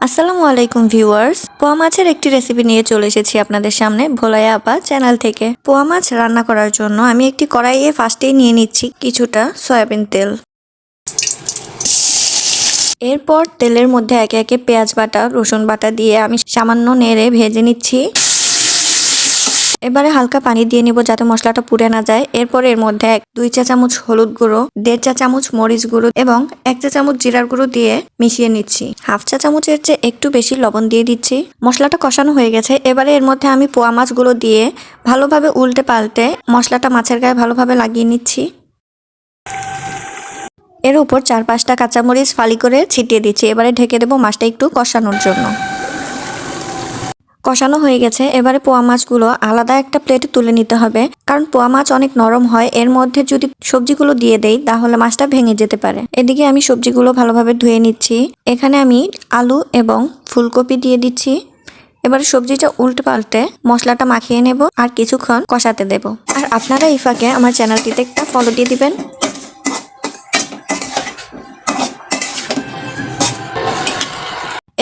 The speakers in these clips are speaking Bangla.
আসসালামু আলাইকুম ভিউয়ার্স, পোয়া মাছের একটি রেসিপি নিয়ে চলে এসেছি আপনাদের সামনে ভোলাইয়া আপা চ্যানেল থেকে। পোয়া মাছ রান্না করার জন্য আমি একটি কড়াইয়ে ফার্স্টেই নিয়ে নিচ্ছি কিছুটা সয়াবিন তেল। এরপর তেলের মধ্যে একে একে পেঁয়াজ বাটা, রসুন বাটা দিয়ে আমি সামান্য নেড়ে ভেজে নিচ্ছি। এবারে হালকা পানি দিয়ে নিব যাতে মশলাটা পুড়ে না যায়। এরপর এর মধ্যে 2 চা চামচ হলুদ গুঁড়ো, 1.5 চা চামচ মরিচ গুঁড়ো এবং 1 চা চামচ জিরার গুঁড়ো দিয়ে মিশিয়ে নিচ্ছি। হাফ চা চামচের চেয়ে একটু বেশি লবণ দিয়ে দিচ্ছি। মশলাটা কষানো হয়ে গেছে। এবারে এর মধ্যে আমি পোয়া মাছগুলো দিয়ে ভালোভাবে উল্টে পাল্টে মশলাটা মাছের গায়ে ভালোভাবে লাগিয়ে নিচ্ছি। এর উপর 4-5টা কাঁচামরিচ ফালি করে ছিটিয়ে দিচ্ছি। এবারে ঢেকে দেবো মাছটা একটু কষানোর জন্য। কষানো হয়ে গেছে। এবারে পোয়া মাছগুলো আলাদা একটা প্লেটে তুলে নিতে হবে, কারণ পোয়া মাছ অনেক নরম হয়। এর মধ্যে যদি সবজিগুলো দিয়ে দেই তাহলে মাছটা ভেঙে যেতে পারে। এদিকে আমি সবজিগুলো ভালোভাবে ধুয়ে নিচ্ছি। এখানে আমি আলু এবং ফুলকপি দিয়ে দিচ্ছি। এবারে সবজিটা উল্টে পাল্টে মশলাটা মাখিয়ে নেব আর কিছুক্ষণ কষাতে দেব। আর আপনারা এই ফাঁকে আমার চ্যানেলটিতে একটা ফলো দিয়ে দিবেন।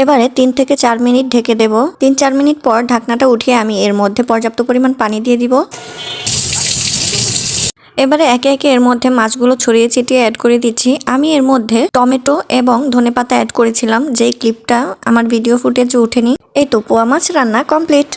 এবারে 3 থেকে 4 মিনিট ঢেকে দেব। 3-4 মিনিট পর ঢাকনাটা উঠিয়ে আমি এর মধ্যে পর্যাপ্ত পরিমাণ পানি দিয়ে দিব। এবারে একে একে এর মধ্যে মাছগুলো ছড়িয়ে ছিটিয়ে অ্যাড করে দিচ্ছি। আমি এর মধ্যে টমেটো এবং ধনেপাতা অ্যাড করেছিলাম, যেই ক্লিপটা আমার ভিডিও ফুটেজে ওঠেনি। এই তো পোয়া মাছ রান্না কমপ্লিট।